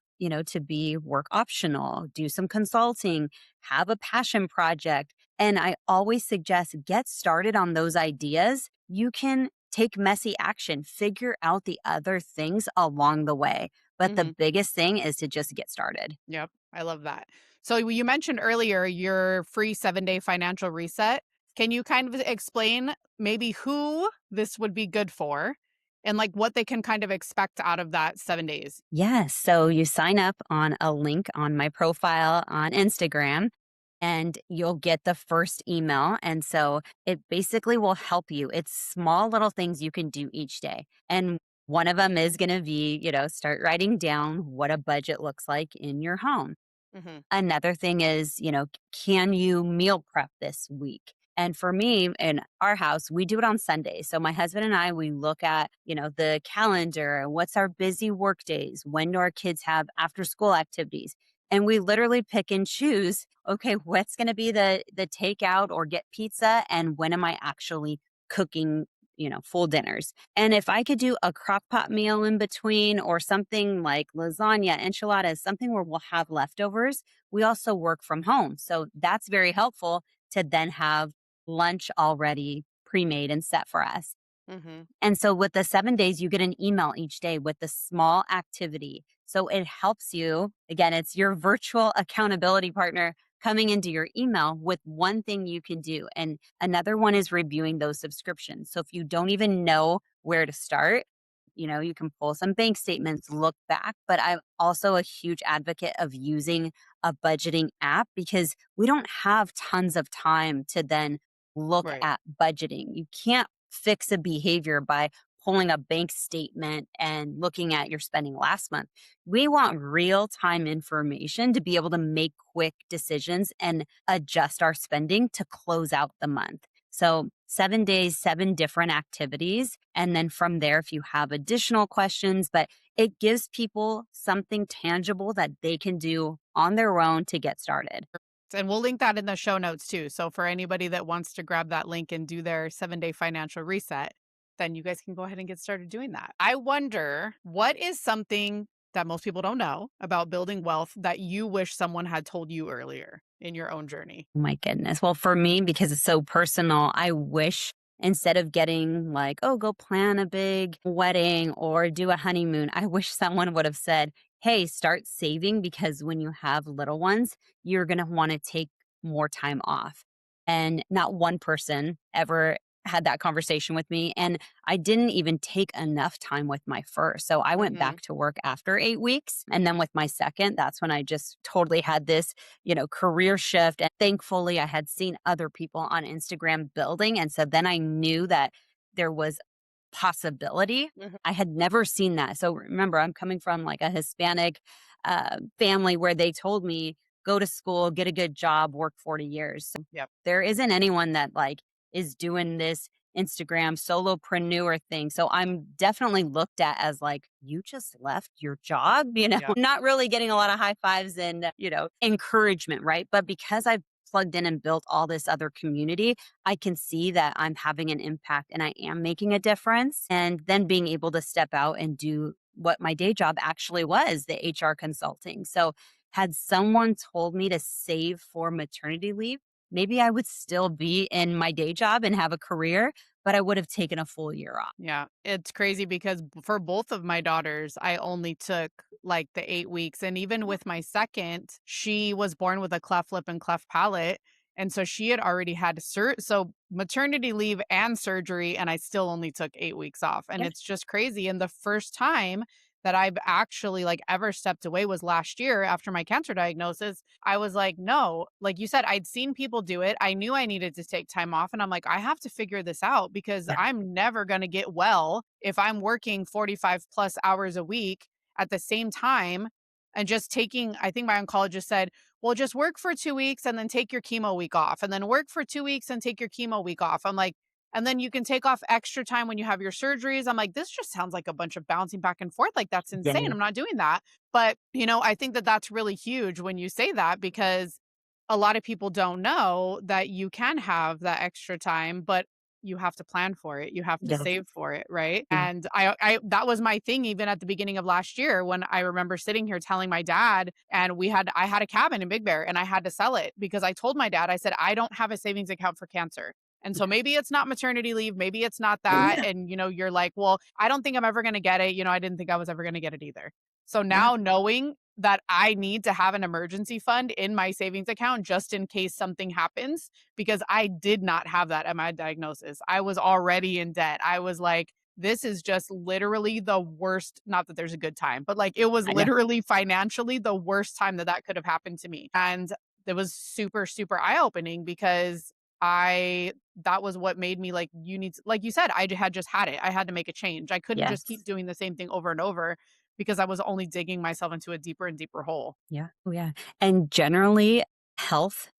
to be work optional, do some consulting, have a passion project. And I always suggest get started on those ideas. You can take messy action, figure out the other things along the way. But the Hmm. biggest thing is to just get started. Yep. I love that. So you mentioned earlier your free 7-day financial reset. Can you kind of explain maybe who this would be good for and like what they can kind of expect out of that 7 days? Yes. So you sign up on a link on my profile on Instagram. and you'll get the first email. And so it basically will help you. It's small little things you can do each day. And one of them is going to be, start writing down what a budget looks like in your home. Mhm. Another thing is, can you meal prep this week? And for me, in our house, we do it on Sundays. So my husband and I, we look at, the calendar, what's our busy work days, when do our kids have after school activities? And we literally pick and choose, okay, what's going to be the takeout or get pizza, and when am I actually cooking, full dinners? And if I could do a crock pot meal in between or something like lasagna, enchiladas, something where we'll have leftovers, we also work from home. So that's very helpful to then have lunch already pre-made and set for us. Mhm. And so with the 7 days, you get an email each day with the small activity. So it helps you. Again, it's your virtual accountability partner coming into your email with one thing you can do. And another one is reviewing those subscriptions. So if you don't even know where to start, you can pull some bank statements, look back. But I'm also a huge advocate of using a budgeting app because we don't have tons of time to then look Right. at budgeting. You can't fix a behavior by pulling a bank statement and looking at your spending last month. We want real time information to be able to make quick decisions and adjust our spending to close out the month. So, 7 days, seven different activities. And then from there, if you have additional questions, but it gives people something tangible that they can do on their own to get started. And we'll link that in the show notes too. So for anybody that wants to grab that link and do their 7-day financial reset, then you guys can go ahead and get started doing that. I wonder what is something that most people don't know about building wealth that you wish someone had told you earlier in your own journey? My goodness. Well, for me, because it's so personal, I wish instead of getting like, oh, go plan a big wedding or do a honeymoon, I wish someone would have said, hey, start saving because when you have little ones, you're going to want to take more time off. And not one person ever had that conversation with me. And I didn't even take enough time with my first. So I went Mhm. back to work after 8 weeks. And then with my second, that's when I just totally had this career shift. And thankfully, I had seen other people on Instagram building. And so then I knew that there was possibility. Mhm. I had never seen that. So remember, I'm coming from like a Hispanic family where they told me, go to school, get a good job, work 40 years. So Yep. there isn't anyone that like is doing this Instagram solopreneur thing. So I'm definitely looked at as like, you just left your job, Yep. not really getting a lot of high fives and, encouragement, right? But because I've plugged in and built all this other community, I can see that I'm having an impact and I am making a difference. And then being able to step out and do what my day job actually was, the HR consulting. So, had someone told me to save for maternity leave, maybe I would still be in my day job and have a career, but I would have taken a full year off. Yeah, it's crazy because for both of my daughters, I only took like the 8 weeks. And even with my second, she was born with a cleft lip and cleft palate. And so she had already had so maternity leave and surgery, and I still only took 8 weeks off. And Yeah. it's just crazy. And the first time that I've actually like ever stepped away was last year after my cancer diagnosis. I was like, no, like you said, I'd seen people do it. I knew I needed to take time off. And I'm like, I have to figure this out because Yeah. I'm never going to get well if I'm working 45 plus hours a week at the same time and just taking, I think my oncologist said, well, just work for 2 weeks and then take your chemo week off, and then work for 2 weeks and take your chemo week off. I'm like, and then you can take off extra time when you have your surgeries. I'm like, this just sounds like a bunch of bouncing back and forth. Like, that's insane. Yeah. I'm not doing that. But, I think that that's really huge when you say that because a lot of people don't know that you can have that extra time, but you have to plan for it. You have to Yeah. save for it, right? Yeah. And I that was my thing even at the beginning of last year when I remember sitting here telling my dad, and I had a cabin in Big Bear and I had to sell it because I told my dad, I said, I don't have a savings account for cancer. And so maybe it's not maternity leave, maybe it's not that. Yeah. And you're like, well, I don't think I'm ever going to get it. I didn't think I was ever going to get it either. So Yeah. now knowing that I need to have an emergency fund in my savings account just in case something happens, because I did not have that at my diagnosis. I was already in debt. I was like, this is just literally the worst, not that there's a good time, but like it was I know. literally financially the worst time that could have happened to me. And it was super, super eye-opening because I that was what made me like, you need to, like you said, had just had it. I had to make a change. I couldn't just keep Yes. doing the same thing over and over because I was only digging myself into a deeper and deeper hole. Yeah. Oh, yeah. And generally, health,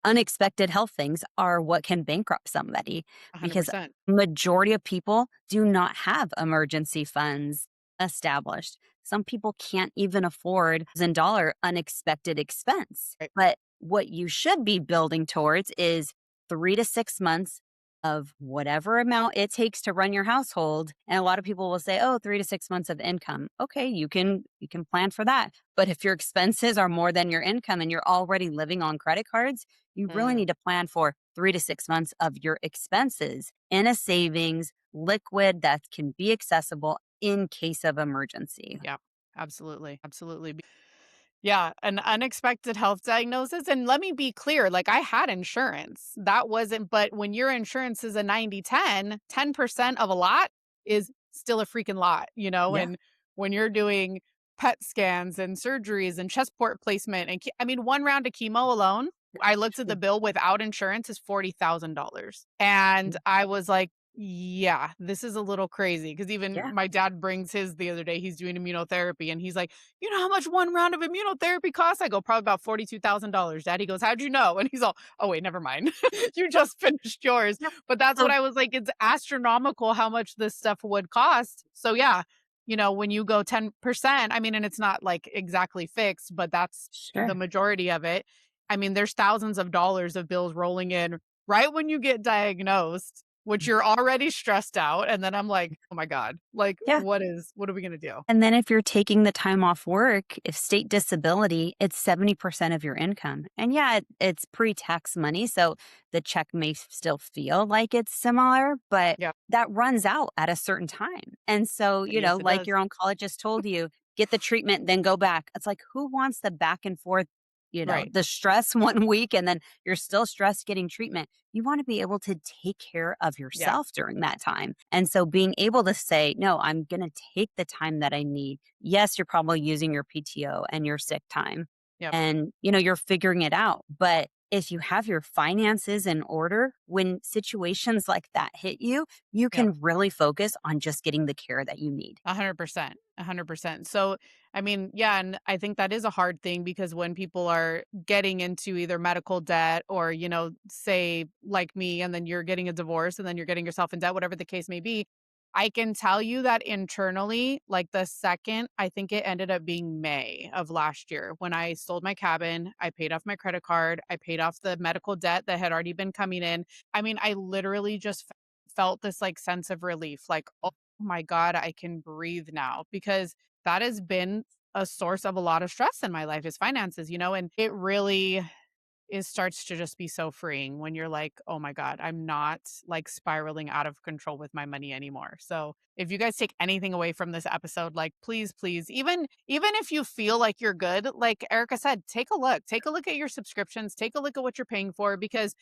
unexpected health things are what can bankrupt somebody because 100%. majority of people do not have emergency funds established. Some people can't even afford $1,000 unexpected expense. Right. But what you should be building towards is 3 to 6 months of whatever amount it takes to run your household. And a lot of people will say, oh, 3 to 6 months of income. Okay, you can plan for that. But if your expenses are more than your income and you're already living on credit cards, you really Mm, need to plan for 3 to 6 months of your expenses in a savings liquid that can be accessible in case of emergency. yeah, absolutely, absolutely. Yeah, an unexpected health diagnosis, and let me be clear, like, I had insurance. That wasn't but when your insurance is a 90/10, 10% of a lot is still a freaking lot, Yeah. and when you're doing PET scans and surgeries and chest port placement and I mean, 1 round of chemo alone, I looked at the True. bill without insurance is $40,000, and I was like, "Yeah, this is a little crazy." Because even Yeah. my dad brings his the other day, he's doing immunotherapy, and he's like, "You know how much 1 round of immunotherapy costs?" I go, "Probably about $42,000." Daddy goes, "How'd you know?" And he's all, "Oh, wait, never mind. You just finished yours." Yep. But that's what So I was like, it's astronomical how much this stuff would cost. So, yeah, when you go 10%, I mean, and it's not, like, exactly fixed, but that's the sure. majority of it. I mean, there's thousands of dollars of bills rolling in right when you get diagnosed, which you're already stressed out, and then I'm like, "Oh my god, like, Yeah. what are we gonna do?" And then if you're taking the time off work, if state disability, it's 70% of your income. And yeah, it's pre-tax money, so the check may still feel like it's similar, but Yeah. that runs out at a certain time. And so, Yes, it like does. your oncologist told you, get the treatment, then go back. It's like, who wants the back and forth, Right. the stress 1 week and then you're still stressed getting treatment? You want to be able to take care of Yeah. yourself during that time. And so being able to say, no, I'm going to take the time that I need. Yes, you're probably using your PTO and your sick time Yep. and, you're figuring it out. But if you have your finances in order, when situations like that hit you, you Yep. can really focus on just getting the care that you need. 100%. 100%. So, I mean, yeah, and I think that is a hard thing because when people are getting into either medical debt or, say like me, and then you're getting a divorce and then you're getting yourself in debt, whatever the case may be, I can tell you that internally, like the second, I think it ended up being May of last year when I sold my cabin, I paid off my credit card, I paid off the medical debt that had already been coming in. I mean, I literally just felt this like sense of relief, like, oh my God, I can breathe now because that has been a source of a lot of stress in my life is finances, and it really it starts to just be so freeing when you're like, "Oh my god, I'm not, like, spiraling out of control with my money anymore." So, if you guys take anything away from this episode, like, please, please, even if you feel like you're good, like Erica said, take a look. Take a look at your subscriptions, take a look at what you're paying for because,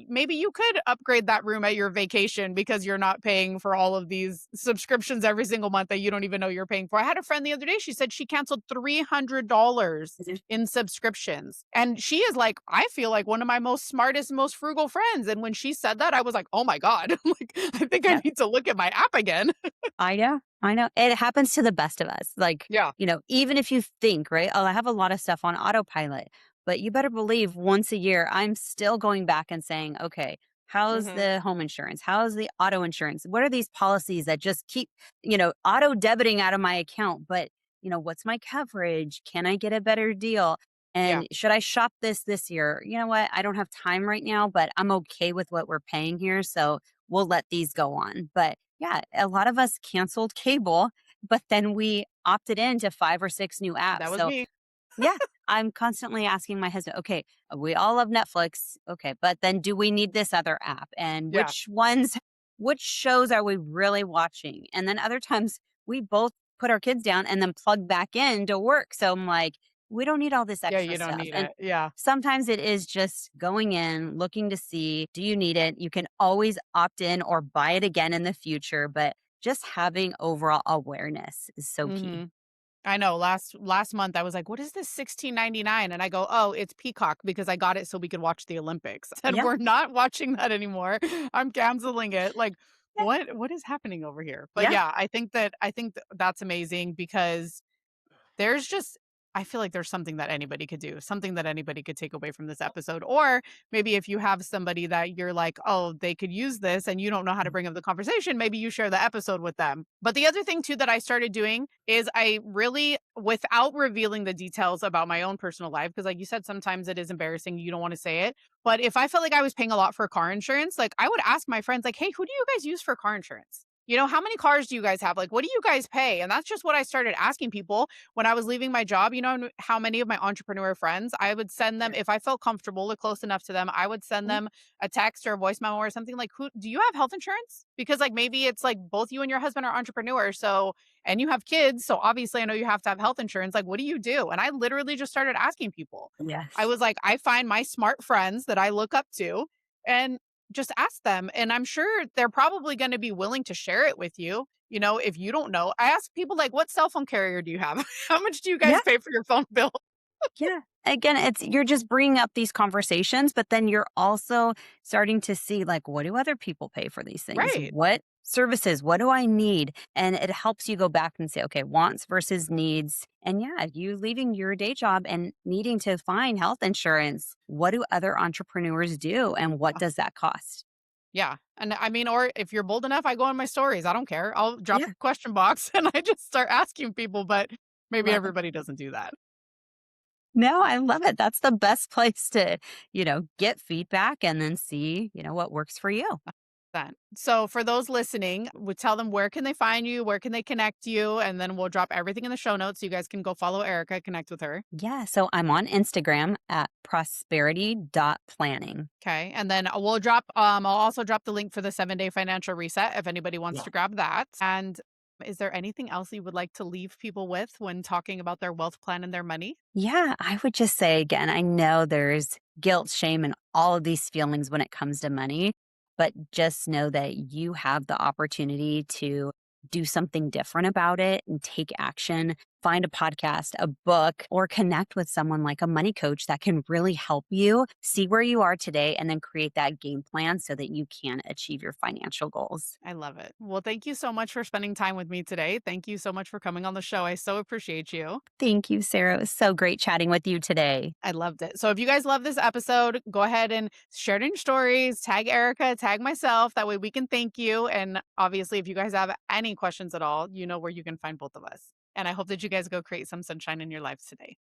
maybe you could upgrade that room at your vacation because you're not paying for all of these subscriptions every single month that you don't even know you're paying for. I had a friend the other day, she said she canceled $300 in subscriptions. And she is like, I feel like one of my most smartest, most frugal friends. And when she said that, I was like, oh my God, like, I think I Yeah. need to look at my app again. I know. I know. It happens to the best of us. Like, Yeah. even if you think, right? Oh, I have a lot of stuff on autopilot, but you better believe once a year, I'm still going back and saying, okay, how's Hmm. the home insurance? How's the auto insurance? What are these policies that just keep, auto debiting out of my account? But, what's my coverage? Can I get a better deal? Yeah. And should I shop this year? You know what? I don't have time right now, but I'm okay with what we're paying here. So we'll let these go on. But yeah, a lot of us canceled cable, but then we opted into 5 or 6 new apps. That was So me. yeah, I'm constantly asking my husband, okay, we all love Netflix. Okay, but then do we need this other app? And Yeah. which shows are we really watching? And then other times we both put our kids down and then plug back in to work. So I'm like, we don't need all this Yeah. extra You don't stuff. need And it. Yeah. sometimes it is just going in, looking to see, do you need it? You can always opt in or buy it again in the future, but just having overall awareness is so Hmm. key. I know last month I was like, "What is this 16.99?" And I go, "Oh, it's Peacock because I got it so we could watch the Olympics." I said, Yeah. "We're not watching that anymore. I'm canceling it." Like, Yeah. what is happening over here? But Yeah. yeah, I think that's amazing because there's just I feel like there's something that anybody could do, something that anybody could take away from this episode. Or maybe if you have somebody that you're like, oh, they could use this and you don't know how to bring up the conversation, maybe you share the episode with them. But the other thing too that I started doing is I really, without revealing the details about my own personal life, because like you said, sometimes it is embarrassing, you don't want to say it. But if I felt like I was paying a lot for car insurance, like I would ask my friends, like, hey, who do you guys use for car insurance? How many cars do you guys have? Like, what do you guys pay? And that's just what I started asking people when I was leaving my job. How many of my entrepreneur friends, I would send them, if I felt comfortable or close enough to them, I would send Mhm. them a text or a voice memo or something like, who do you have health insurance? Because like maybe it's like both you and your husband are entrepreneurs. So, and you have kids. So obviously I know you have to have health insurance. Like, what do you do? And I literally just started asking people. I Yes. was like, I find my smart friends that I look up to and just ask them. And I'm sure they're probably going to be willing to share it with you. If you don't know, I ask people like, what cell phone carrier do you have? How much do you Yeah. guys pay for your phone bill? Yeah. Again, it's you're just bringing up these conversations, but then you're also starting to see like, what do other people pay for these things? Right. What services? What do I need? And it helps you go back and say, okay, wants versus needs. And yeah, you leaving your day job and needing to find health insurance. What do other entrepreneurs do? And what does that cost? Yeah. And I mean, or if you're bold enough, I go on my stories. I don't care. I'll drop Yeah. a question box and I just start asking people, but maybe Love it. everybody doesn't do that. No, I love it. That's the best place to, get feedback and then see, what works for you. Then. So for those listening, we tell them where can they find you, where can they connect you, and then we'll drop everything in the show notes so you guys can go follow Erica, connect with her. Yeah. So I'm on Instagram at prosperity.planning. Okay. And then I'll also drop the link for the 7-day financial reset if anybody wants Yeah. to grab that. And is there anything else you would like to leave people with when talking about their wealth plan and their money? Yeah. I would just say again, I know there's guilt, shame, and all of these feelings when it comes to money, but just know that you have the opportunity to do something different about it and take action. Find a podcast, a book, or connect with someone like a money coach that can really help you see where you are today and then create that game plan so that you can achieve your financial goals. I love it. Well, thank you so much for spending time with me today. Thank you so much for coming on the show. I so appreciate you. Thank you, Sarah. It was so great chatting with you today. I loved it. So if you guys love this episode, go ahead and share it in your stories, tag Erica, tag myself. That way we can thank you. And obviously, if you guys have any questions at all, you know where you can find both of us. And I hope that you guys go create some sunshine in your lives today.